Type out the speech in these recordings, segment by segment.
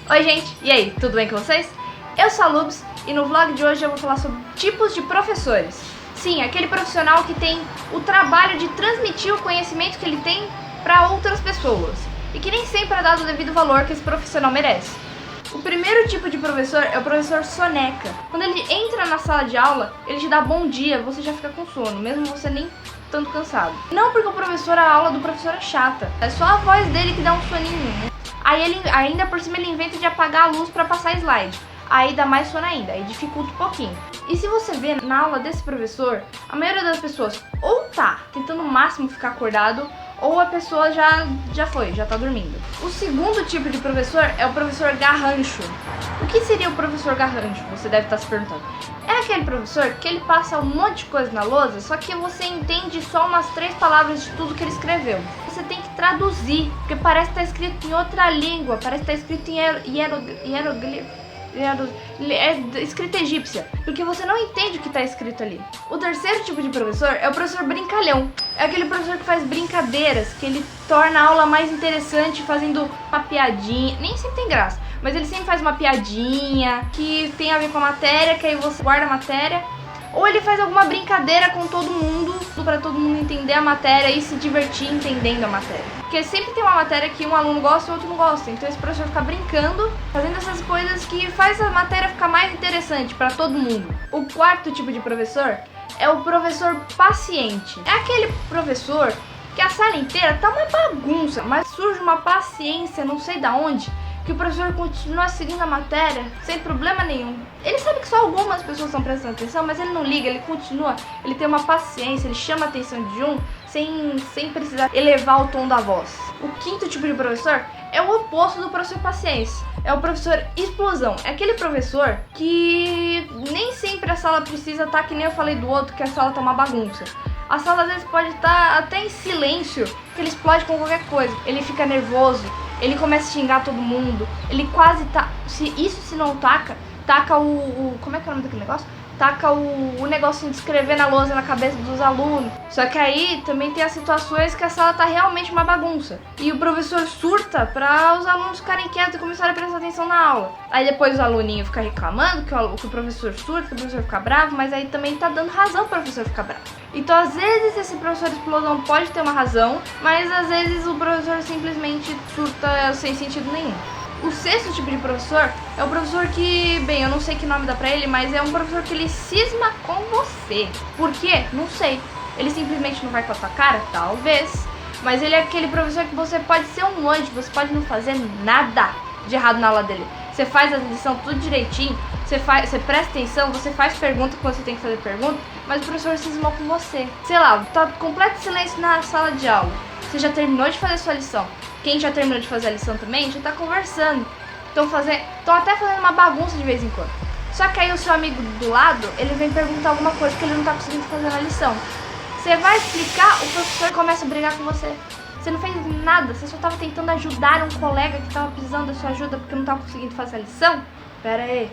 Oi gente, e aí, tudo bem com vocês? Eu sou a Lubs e no vlog de hoje eu vou falar sobre tipos de professores. Sim, aquele profissional que tem o trabalho de transmitir o conhecimento que ele tem para outras pessoas e que nem sempre é dado o devido valor que esse profissional merece. O primeiro tipo de professor é o professor soneca. Quando ele entra na sala de aula, ele te dá bom dia, você já fica com sono, mesmo você nem tanto cansado. Não porque o professor, a aula do professor é chata, é só a voz dele que dá um soninho, né? Aí ele, ainda por cima, ele inventa de apagar a luz para passar slide. Aí dá mais sono ainda, aí dificulta um pouquinho. E se você vê na aula desse professor, a maioria das pessoas ou tá tentando o máximo ficar acordado, ou a pessoa já tá dormindo. O segundo tipo de professor é o professor garrancho. O que seria o professor garrancho? Você deve estar se perguntando. É aquele professor que ele passa um monte de coisa na lousa, só que você entende só umas 3 palavras de tudo que ele escreveu. Você tem que traduzir, porque parece que está escrito em outra língua, parece que está escrito em hieroglifo. É escrita egípcia, porque você não entende o que está escrito ali. O terceiro tipo de professor é o professor brincalhão. É aquele professor que faz brincadeiras, que ele torna a aula mais interessante fazendo uma piadinha. Nem sempre tem graça, mas ele sempre faz uma piadinha que tem a ver com a matéria, que aí você guarda a matéria. Ou ele faz alguma brincadeira com todo mundo, para todo mundo entender a matéria e se divertir entendendo a matéria. Porque sempre tem uma matéria que um aluno gosta e o outro não gosta. Então esse professor fica brincando, fazendo essas coisas que faz a matéria ficar mais interessante para todo mundo. O quarto tipo de professor é o professor paciente. É aquele professor que a sala inteira tá uma bagunça, mas surge uma paciência, não sei da onde, que o professor continua seguindo a matéria sem problema nenhum. Ele sabe que só algumas pessoas estão prestando atenção, mas ele não liga, ele continua, ele tem uma paciência, ele chama a atenção de um sem precisar elevar o tom da voz. O quinto tipo de professor é o oposto do professor paciência. É o professor explosão. É aquele professor que nem sempre a sala precisa estar, que nem eu falei do outro, que a sala tá uma bagunça. A sala às vezes pode estar até em silêncio, que ele explode com qualquer coisa. Ele fica nervoso, ele começa a xingar todo mundo, ele quase tá... Se não taca o... Como é que é o nome daquele negócio? Taca o negocinho de escrever na lousa na cabeça dos alunos. Só que aí também tem as situações que a sala tá realmente uma bagunça. E o professor surta para os alunos ficarem quietos e começarem a prestar atenção na aula. Aí depois os aluninhos ficam reclamando que o professor surta, que o professor fica bravo, mas aí também tá dando razão para o professor ficar bravo. Então às vezes esse professor explosão pode ter uma razão, mas às vezes o professor simplesmente surta sem sentido nenhum. O sexto tipo de professor é o professor que, bem, eu não sei que nome dá pra ele, mas é um professor que ele cisma com você. Por quê? Não sei. Ele simplesmente não vai com a sua cara? Talvez. Mas ele é aquele professor que você pode ser um anjo, você pode não fazer nada de errado na aula dele. Você faz a lição tudo direitinho, você presta atenção, você faz pergunta quando você tem que fazer pergunta, mas o professor cismou com você. Sei lá, tá completo silêncio na sala de aula. Você já terminou de fazer sua lição. Quem já terminou de fazer a lição também já tá conversando. Estão até fazendo uma bagunça de vez em quando. Só que aí o seu amigo do lado, ele vem perguntar alguma coisa que ele não tá conseguindo fazer na lição. Você vai explicar, o professor começa a brigar com você. Você não fez nada, você só tava tentando ajudar um colega que tava precisando da sua ajuda porque não tava conseguindo fazer a lição. Pera aí.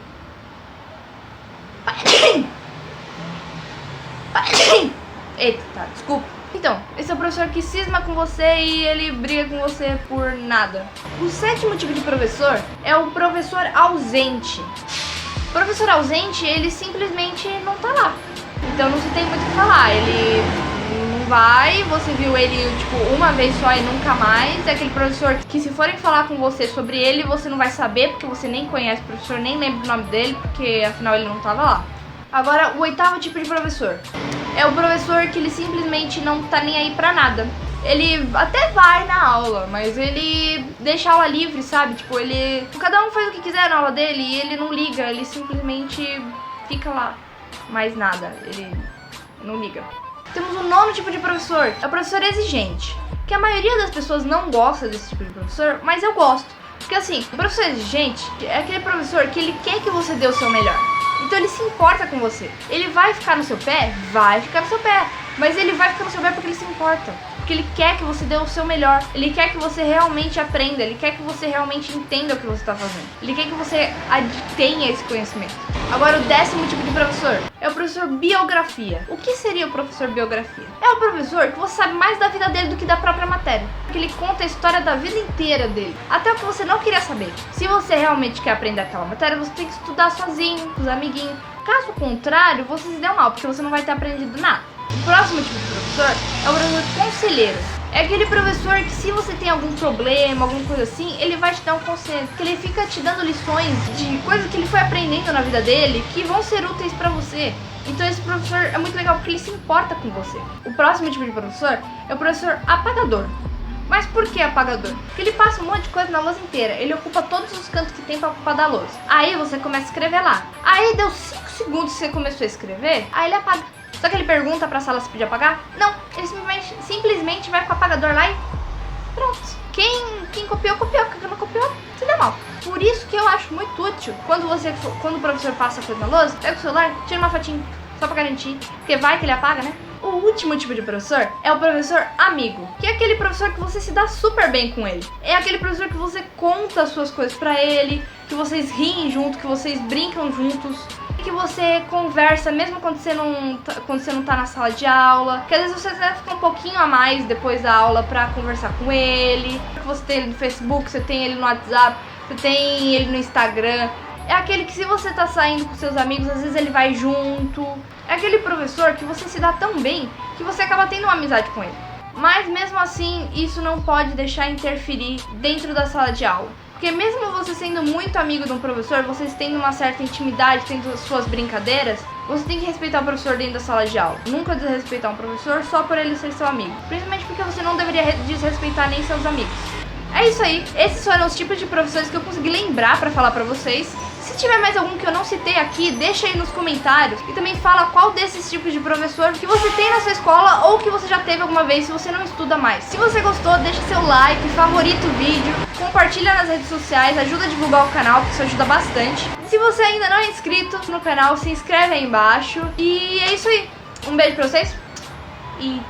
Eita, tá, desculpa. Então, esse é o professor que cisma com você e ele briga com você por nada. O sétimo tipo de professor é o professor ausente. O professor ausente, ele simplesmente não tá lá. Então não se tem muito o que falar. Ele não vai, você viu ele tipo uma vez só e nunca mais. É aquele professor que se forem falar com você sobre ele, você não vai saber porque você nem conhece o professor, nem lembra o nome dele, porque afinal ele não tava lá. Agora, o oitavo tipo de professor é o professor que ele simplesmente não tá nem aí pra nada. Ele até vai na aula, mas ele deixa a aula livre, sabe? Tipo, cada um faz o que quiser na aula dele e ele não liga, ele simplesmente fica lá. Mais nada, ele não liga. Temos o nono tipo de professor, é o professor exigente. Que a maioria das pessoas não gosta desse tipo de professor, mas eu gosto. Porque assim, o professor exigente é aquele professor que ele quer que você dê o seu melhor. Então ele se importa com você. Ele vai ficar no seu pé? Vai ficar no seu pé. Mas ele vai ficar no seu pé porque ele se importa. porque ele quer que você dê o seu melhor, ele quer que você realmente aprenda, ele quer que você realmente entenda o que você está fazendo, ele quer que você tenha esse conhecimento. Agora, o 10º tipo de professor é o professor biografia. O que seria o professor biografia? É o professor que você sabe mais da vida dele do que da própria matéria, porque ele conta a história da vida inteira dele, até o que você não queria saber. Se você realmente quer aprender aquela matéria, você tem que estudar sozinho, com os amiguinhos. Caso contrário, você se deu mal, porque você não vai ter aprendido nada. O próximo tipo de professor é o professor conselheiro. É aquele professor que, se você tem algum problema, alguma coisa assim, ele vai te dar um conselho, que ele fica te dando lições de coisas que ele foi aprendendo na vida dele, que vão ser úteis pra você. Então esse professor é muito legal, porque ele se importa com você. O próximo tipo de professor é o professor apagador. Mas por que apagador? Porque ele passa um monte de coisa na lousa inteira. Ele ocupa todos os cantos que tem pra ocupar da lousa. Aí você começa a escrever lá. Aí deu 5 segundos que você começou a escrever, aí ele apaga. Só que ele pergunta pra sala se podia apagar? Não, ele simplesmente vai pro apagador lá e pronto. Quem copiou, copiou. Quem não copiou, se deu mal. Por isso que eu acho muito útil, quando o professor passa a coisa na lousa, pega o celular, tira uma fotinha, só pra garantir. Porque vai que ele apaga, né? O último tipo de professor é o professor amigo, que é aquele professor que você se dá super bem com ele. É aquele professor que você conta as suas coisas pra ele, que vocês riem junto, que vocês brincam juntos, que você conversa mesmo quando você não tá na sala de aula, que às vezes você até fica um pouquinho a mais depois da aula pra conversar com ele, que você tem ele no Facebook, você tem ele no WhatsApp, você tem ele no Instagram. É aquele que, se você tá saindo com seus amigos, às vezes ele vai junto. É aquele professor que você se dá tão bem que você acaba tendo uma amizade com ele. Mas mesmo assim, isso não pode deixar interferir dentro da sala de aula. Porque mesmo você sendo muito amigo de um professor, vocês tendo uma certa intimidade, tendo suas brincadeiras, você tem que respeitar o professor dentro da sala de aula. Nunca desrespeitar um professor só por ele ser seu amigo. Principalmente porque você não deveria desrespeitar nem seus amigos. É isso aí, esses foram os tipos de professores que eu consegui lembrar pra falar pra vocês. Se tiver mais algum que eu não citei aqui, deixa aí nos comentários. E também fala qual desses tipos de professor que você tem na sua escola ou que você já teve alguma vez se você não estuda mais. Se você gostou, deixa seu like, favorita o vídeo, compartilha nas redes sociais, ajuda a divulgar o canal, que isso ajuda bastante. Se você ainda não é inscrito no canal, se inscreve aí embaixo. E é isso aí, um beijo pra vocês e